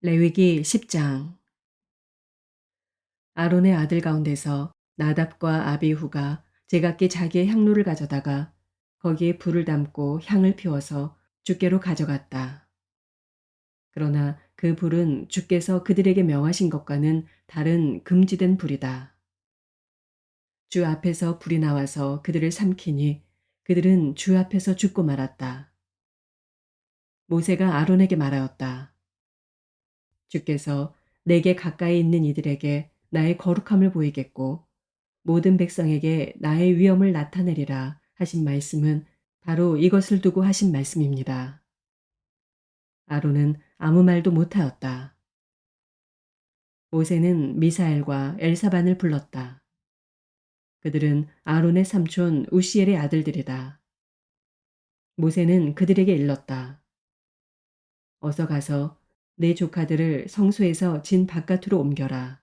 레위기 10장. 아론의 아들 가운데서 나답과 아비후가 제각기 자기의 향로를 가져다가 거기에 불을 담고 향을 피워서 주께로 가져갔다. 그러나 그 불은 주께서 그들에게 명하신 것과는 다른 금지된 불이다. 주 앞에서 불이 나와서 그들을 삼키니 그들은 주 앞에서 죽고 말았다. 모세가 아론에게 말하였다. 주께서 내게 가까이 있는 이들에게 나의 거룩함을 보이겠고 모든 백성에게 나의 위엄을 나타내리라 하신 말씀은 바로 이것을 두고 하신 말씀입니다. 아론은 아무 말도 못하였다. 모세는 미사엘과 엘사반을 불렀다. 그들은 아론의 삼촌 우시엘의 아들들이다. 모세는 그들에게 일렀다. 어서 가서 내 조카들을 성소에서 진 바깥으로 옮겨라.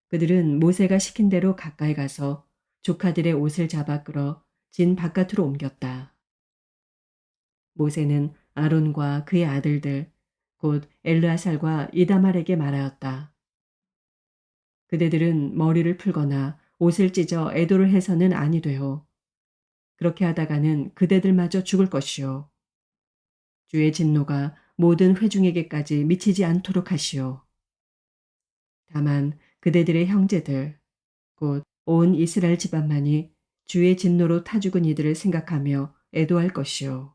그들은 모세가 시킨 대로 가까이 가서 조카들의 옷을 잡아 끌어 진 바깥으로 옮겼다. 모세는 아론과 그의 아들들 곧 엘르아살과 이다말에게 말하였다. 그대들은 머리를 풀거나 옷을 찢어 애도를 해서는 아니 되오. 그렇게 하다가는 그대들마저 죽을 것이오. 주의 진노가 모든 회중에게까지 미치지 않도록 하시오. 다만 그대들의 형제들 곧 온 이스라엘 집안만이 주의 진노로 타 죽은 이들을 생각하며 애도할 것이오.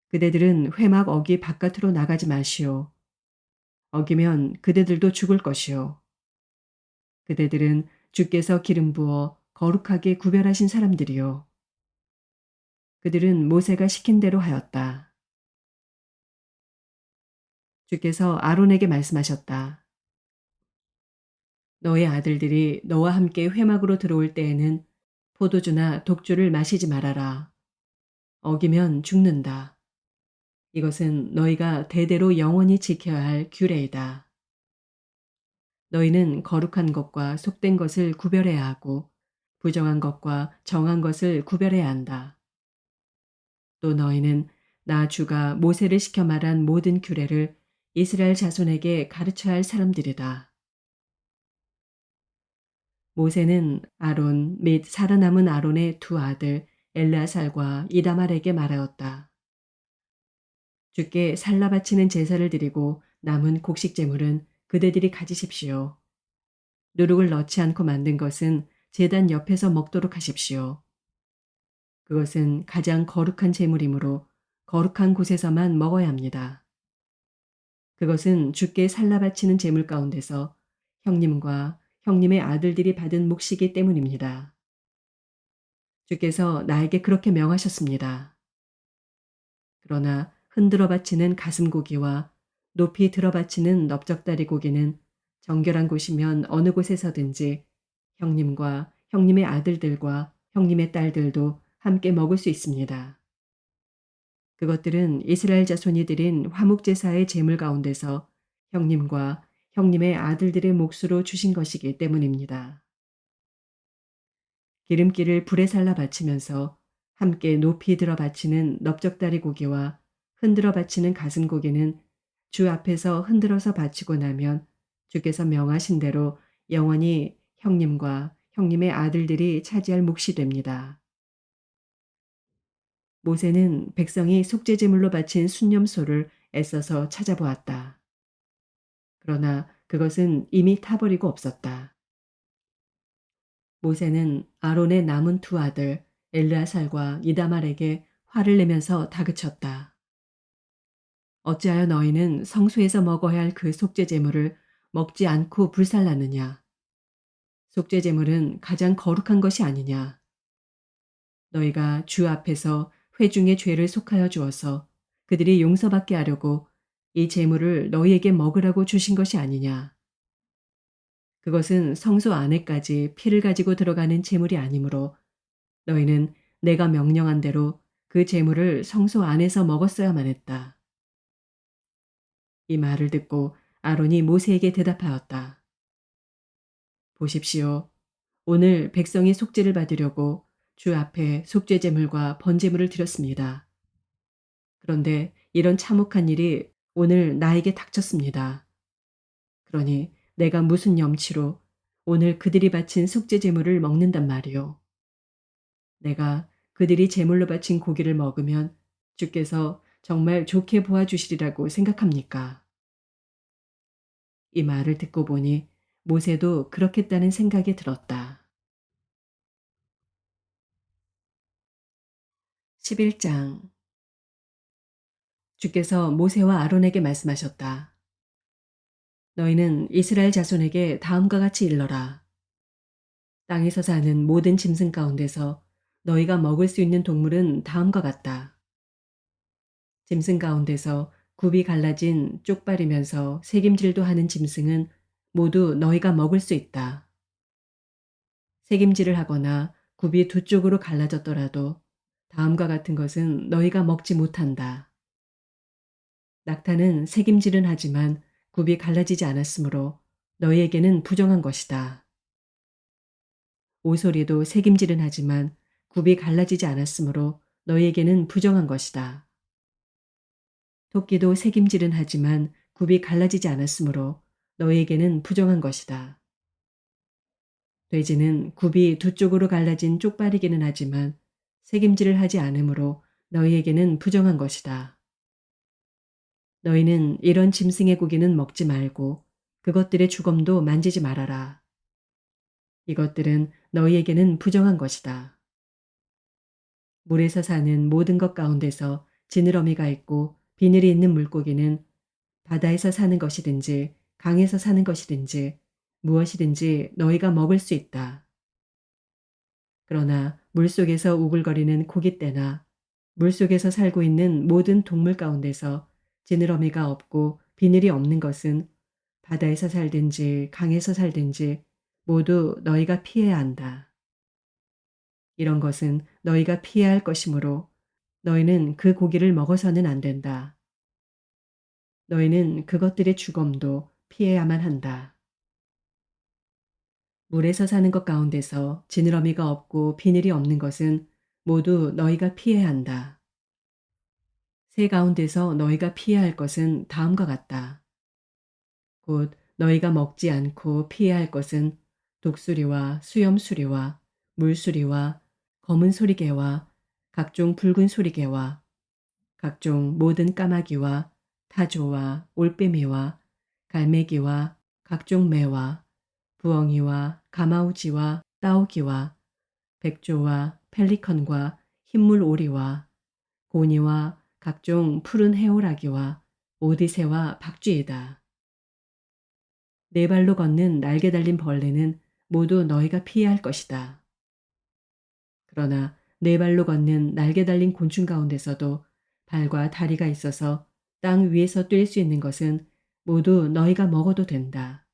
그대들은 회막 어기 바깥으로 나가지 마시오. 어기면 그대들도 죽을 것이오. 그대들은 주께서 기름 부어 거룩하게 구별하신 사람들이요. 그들은 모세가 시킨 대로 하였다. 주께서 아론에게 말씀하셨다. 너의 아들들이 너와 함께 회막으로 들어올 때에는 포도주나 독주를 마시지 말아라. 어기면 죽는다. 이것은 너희가 대대로 영원히 지켜야 할 규례이다. 너희는 거룩한 것과 속된 것을 구별해야 하고 부정한 것과 정한 것을 구별해야 한다. 또 너희는 나 주가 모세를 시켜 말한 모든 규례를 이스라엘 자손에게 가르쳐야 할 사람들이다. 모세는 아론 및 살아남은 아론의 두 아들 엘르아살과 이다말에게 말하였다. 주께 살라 바치는 제사를 드리고 남은 곡식 제물은 그대들이 가지십시오. 누룩을 넣지 않고 만든 것은 제단 옆에서 먹도록 하십시오. 그것은 가장 거룩한 제물이므로 거룩한 곳에서만 먹어야 합니다. 그것은 주께 살라 바치는 제물 가운데서 형님과 형님의 아들들이 받은 몫이기 때문입니다. 주께서 나에게 그렇게 명하셨습니다. 그러나 흔들어 바치는 가슴 고기와 높이 들어 바치는 넓적다리 고기는 정결한 곳이면 어느 곳에서든지 형님과 형님의 아들들과 형님의 딸들도 함께 먹을 수 있습니다. 그것들은 이스라엘 자손이 드린 화목제사의 제물 가운데서 형님과 형님의 아들들의 몫으로 주신 것이기 때문입니다. 기름기를 불에 살라 바치면서 함께 높이 들어 바치는 넓적다리 고기와 흔들어 바치는 가슴 고기는 주 앞에서 흔들어서 바치고 나면 주께서 명하신 대로 영원히 형님과 형님의 아들들이 차지할 몫이 됩니다. 모세는 백성이 속죄제물로 바친 순념소를 애써서 찾아보았다. 그러나 그것은 이미 타버리고 없었다. 모세는 아론의 남은 두 아들 엘르아살과 이다말에게 화를 내면서 다그쳤다. 어찌하여 너희는 성소에서 먹어야 할 그 속죄제물을 먹지 않고 불살랐느냐? 속죄제물은 가장 거룩한 것이 아니냐? 너희가 주 앞에서 회중의 죄를 속하여 주어서 그들이 용서받게 하려고 이 제물을 너희에게 먹으라고 주신 것이 아니냐? 그것은 성소 안에까지 피를 가지고 들어가는 제물이 아니므로 너희는 내가 명령한 대로 그 제물을 성소 안에서 먹었어야만 했다. 이 말을 듣고 아론이 모세에게 대답하였다. 보십시오. 오늘 백성이 속죄를 받으려고 주 앞에 속죄제물과 번제물을 드렸습니다. 그런데 이런 참혹한 일이 오늘 나에게 닥쳤습니다. 그러니 내가 무슨 염치로 오늘 그들이 바친 속죄 제물을 먹는단 말이요. 내가 그들이 제물로 바친 고기를 먹으면 주께서 정말 좋게 보아주시리라고 생각합니까? 이 말을 듣고 보니 모세도 그렇겠다는 생각이 들었다. 11장. 주께서 모세와 아론에게 말씀하셨다. 너희는 이스라엘 자손에게 다음과 같이 일러라. 땅에서 사는 모든 짐승 가운데서 너희가 먹을 수 있는 동물은 다음과 같다. 짐승 가운데서 굽이 갈라진 쪽발이면서 새김질도 하는 짐승은 모두 너희가 먹을 수 있다. 새김질을 하거나 굽이 두 쪽으로 갈라졌더라도 다음과 같은 것은 너희가 먹지 못한다. 낙타는 새김질은 하지만 굽이 갈라지지 않았으므로 너희에게는 부정한 것이다. 오소리도 새김질은 하지만 굽이 갈라지지 않았으므로 너희에게는 부정한 것이다. 토끼도 새김질은 하지만 굽이 갈라지지 않았으므로 너희에게는 부정한 것이다. 돼지는 굽이 두 쪽으로 갈라진 쪽발이기는 하지만 새김질을 하지 않으므로 너희에게는 부정한 것이다. 너희는 이런 짐승의 고기는 먹지 말고 그것들의 주검도 만지지 말아라. 이것들은 너희에게는 부정한 것이다. 물에서 사는 모든 것 가운데서 지느러미가 있고 비늘이 있는 물고기는 바다에서 사는 것이든지 강에서 사는 것이든지 무엇이든지 너희가 먹을 수 있다. 그러나 물속에서 우글거리는 고깃대나 물속에서 살고 있는 모든 동물 가운데서 지느러미가 없고 비늘이 없는 것은 바다에서 살든지 강에서 살든지 모두 너희가 피해야 한다. 이런 것은 너희가 피해야 할 것이므로 너희는 그 고기를 먹어서는 안 된다. 너희는 그것들의 주검도 피해야만 한다. 물에서 사는 것 가운데서 지느러미가 없고 비늘이 없는 것은 모두 너희가 피해야 한다. 새 가운데서 너희가 피해야 할 것은 다음과 같다. 곧 너희가 먹지 않고 피해야 할 것은 독수리와 수염수리와 물수리와 검은 소리개와 각종 붉은 소리개와 각종 모든 까마귀와 타조와 올빼미와 갈매기와 각종 매와 부엉이와 가마우지와 따오기와 백조와 펠리컨과 흰물 오리와 고니와 각종 푸른 해오라기와 오디새와 박쥐이다. 네 발로 걷는 날개 달린 벌레는 모두 너희가 피해야 할 것이다. 그러나 네 발로 걷는 날개 달린 곤충 가운데서도 발과 다리가 있어서 땅 위에서 뛸 수 있는 것은 모두 너희가 먹어도 된다.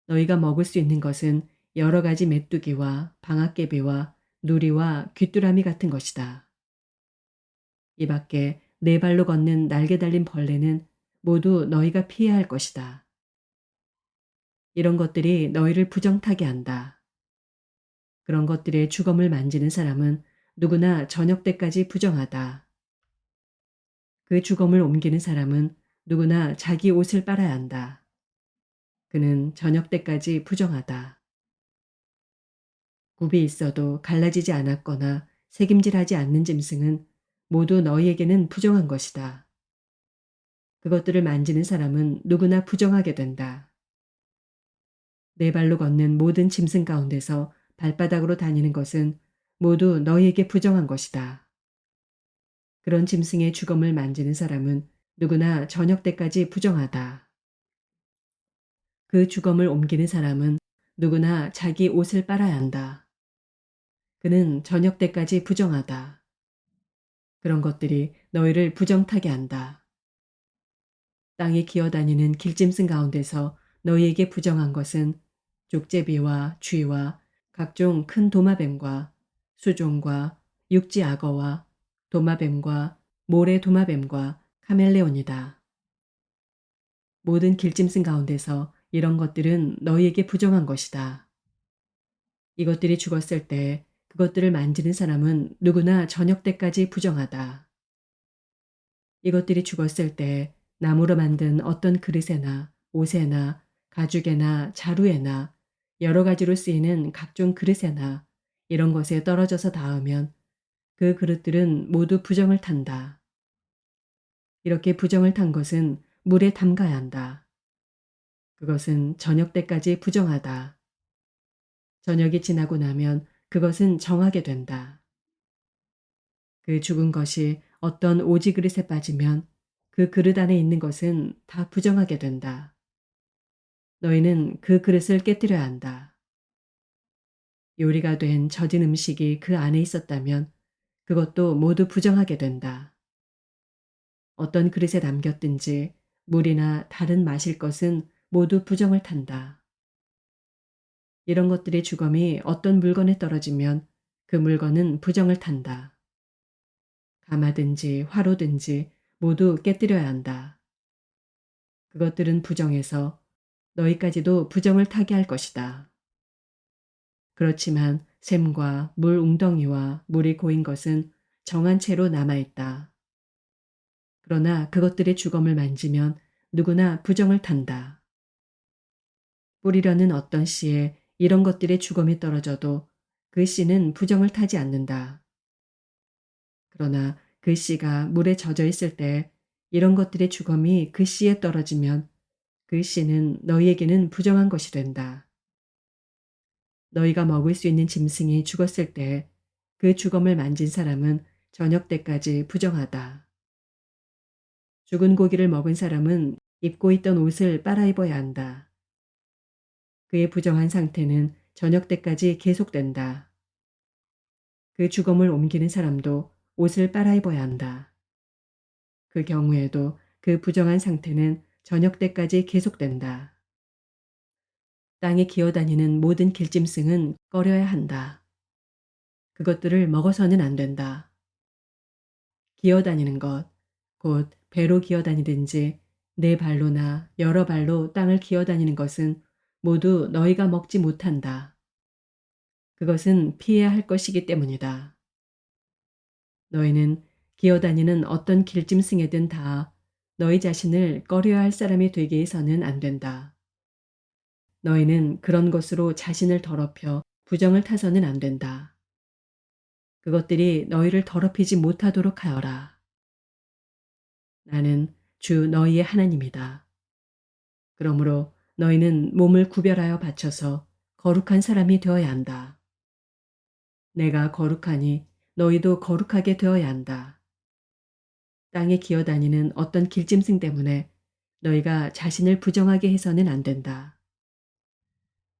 너희가 먹을 수 있는 것은 여러 가지 메뚜기와 방앗개비와 누리와 귀뚜라미 같은 것이다. 이 밖에 네 발로 걷는 날개 달린 벌레는 모두 너희가 피해야 할 것이다. 이런 것들이 너희를 부정타게 한다. 그런 것들의 주검을 만지는 사람은 누구나 저녁 때까지 부정하다. 그 주검을 옮기는 사람은 누구나 자기 옷을 빨아야 한다. 그는 저녁 때까지 부정하다. 굽이 있어도 갈라지지 않았거나 새김질하지 않는 짐승은 모두 너희에게는 부정한 것이다. 그것들을 만지는 사람은 누구나 부정하게 된다. 네 발로 걷는 모든 짐승 가운데서 발바닥으로 다니는 것은 모두 너희에게 부정한 것이다. 그런 짐승의 주검을 만지는 사람은 누구나 저녁 때까지 부정하다. 그 주검을 옮기는 사람은 누구나 자기 옷을 빨아야 한다. 그는 저녁 때까지 부정하다. 그런 것들이 너희를 부정타게 한다. 땅에 기어다니는 길짐승 가운데서 너희에게 부정한 것은 족제비와 쥐와 각종 큰 도마뱀과 수종과 육지 악어와 도마뱀과 모래 도마뱀과 카멜레온이다. 모든 길짐승 가운데서 이런 것들은 너희에게 부정한 것이다. 이것들이 죽었을 때 그것들을 만지는 사람은 누구나 저녁 때까지 부정하다. 이것들이 죽었을 때 나무로 만든 어떤 그릇에나 옷에나 가죽에나 자루에나 여러 가지로 쓰이는 각종 그릇에나 이런 것에 떨어져서 닿으면 그 그릇들은 모두 부정을 탄다. 이렇게 부정을 탄 것은 물에 담가야 한다. 그것은 저녁 때까지 부정하다. 저녁이 지나고 나면 그것은 정하게 된다. 그 죽은 것이 어떤 오지 그릇에 빠지면 그 그릇 안에 있는 것은 다 부정하게 된다. 너희는 그 그릇을 깨뜨려야 한다. 요리가 된 젖은 음식이 그 안에 있었다면 그것도 모두 부정하게 된다. 어떤 그릇에 남겼든지 물이나 다른 마실 것은 모두 부정을 탄다. 이런 것들의 주검이 어떤 물건에 떨어지면 그 물건은 부정을 탄다. 가마든지 화로든지 모두 깨뜨려야 한다. 그것들은 부정해서 너희까지도 부정을 타게 할 것이다. 그렇지만 샘과 물 웅덩이와 물이 고인 것은 정한 채로 남아있다. 그러나 그것들의 주검을 만지면 누구나 부정을 탄다. 뿌리려는 어떤 씨에 이런 것들의 주검이 떨어져도 그 씨는 부정을 타지 않는다. 그러나 그 씨가 물에 젖어 있을 때 이런 것들의 주검이 그 씨에 떨어지면 그 씨는 너희에게는 부정한 것이 된다. 너희가 먹을 수 있는 짐승이 죽었을 때 그 주검을 만진 사람은 저녁 때까지 부정하다. 죽은 고기를 먹은 사람은 입고 있던 옷을 빨아 입어야 한다. 그의 부정한 상태는 저녁 때까지 계속된다. 그 주검을 옮기는 사람도 옷을 빨아 입어야 한다. 그 경우에도 그 부정한 상태는 저녁 때까지 계속된다. 땅에 기어다니는 모든 길짐승은 꺼려야 한다. 그것들을 먹어서는 안 된다. 기어다니는 것, 곧 배로 기어다니든지 네 발로나 여러 발로 땅을 기어다니는 것은 모두 너희가 먹지 못한다. 그것은 피해야 할 것이기 때문이다. 너희는 기어다니는 어떤 길짐승에든 다 너희 자신을 꺼려야 할 사람이 되게 해서는 안 된다. 너희는 그런 것으로 자신을 더럽혀 부정을 타서는 안 된다. 그것들이 너희를 더럽히지 못하도록 하여라. 나는 주 너희의 하나님이다. 그러므로 너희는 몸을 구별하여 바쳐서 거룩한 사람이 되어야 한다. 내가 거룩하니 너희도 거룩하게 되어야 한다. 땅에 기어다니는 어떤 길짐승 때문에 너희가 자신을 부정하게 해서는 안 된다.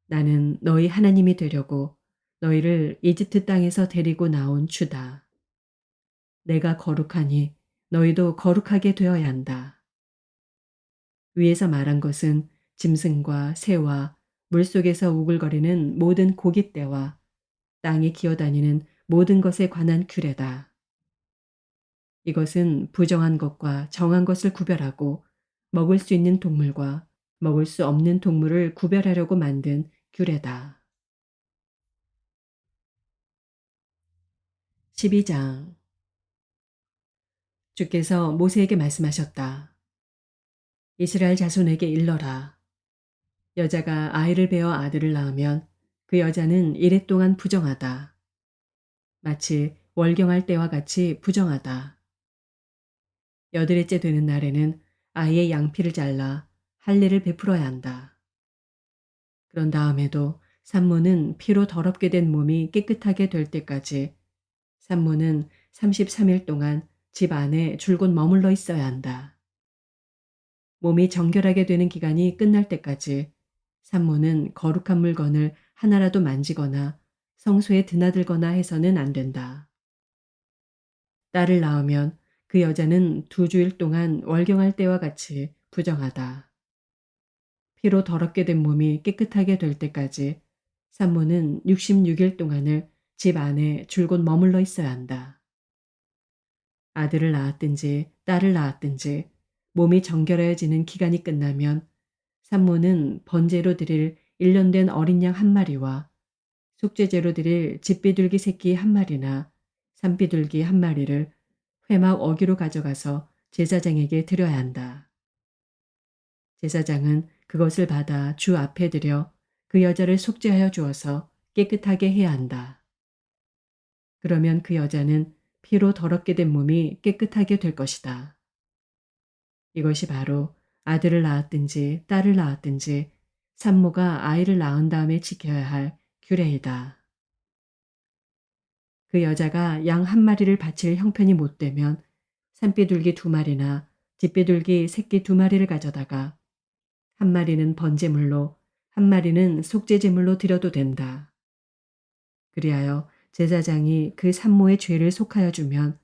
나는 너희 하나님이 되려고 너희를 이집트 땅에서 데리고 나온 주다. 내가 거룩하니 너희도 거룩하게 되어야 한다. 위에서 말한 것은 짐승과 새와 물속에서 우글거리는 모든 고깃대와 땅에 기어다니는 모든 것에 관한 규례다. 이것은 부정한 것과 정한 것을 구별하고 먹을 수 있는 동물과 먹을 수 없는 동물을 구별하려고 만든 규례다. 12장. 주께서 모세에게 말씀하셨다. 이스라엘 자손에게 일러라. 여자가 아이를 베어 아들을 낳으면 그 여자는 이랫 동안 부정하다. 마치 월경할 때와 같이 부정하다. 여드레째 되는 날에는 아이의 양피를 잘라 할례를 베풀어야 한다. 그런 다음에도 산모는 피로 더럽게 된 몸이 깨끗하게 될 때까지 산모는 33일 동안 집 안에 줄곧 머물러 있어야 한다. 몸이 정결하게 되는 기간이 끝날 때까지 산모는 거룩한 물건을 하나라도 만지거나 성소에 드나들거나 해서는 안 된다. 딸을 낳으면 그 여자는 2주일 동안 월경할 때와 같이 부정하다. 피로 더럽게 된 몸이 깨끗하게 될 때까지 산모는 66일 동안을 집 안에 줄곧 머물러 있어야 한다. 아들을 낳았든지 딸을 낳았든지 몸이 정결해지는 기간이 끝나면 산모는 번제로 드릴 1년 된 어린 양 한 마리와 속죄제로 드릴 집비둘기 새끼 한 마리나 산비둘기 한 마리를 회막 어기로 가져가서 제사장에게 드려야 한다. 제사장은 그것을 받아 주 앞에 들여 그 여자를 속죄하여 주어서 깨끗하게 해야 한다. 그러면 그 여자는 피로 더럽게 된 몸이 깨끗하게 될 것이다. 이것이 바로 아들을 낳았든지 딸을 낳았든지 산모가 아이를 낳은 다음에 지켜야 할 규례이다. 그 여자가 양 한 마리를 바칠 형편이 못 되면 산비둘기 2마리나 집비둘기 새끼 2마리를 가져다가 한 마리는 번제물로 한 마리는 속죄제물로 드려도 된다. 그리하여 제사장이 그 산모의 죄를 속하여 주면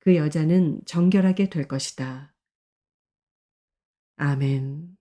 그 여자는 정결하게 될 것이다. 아멘.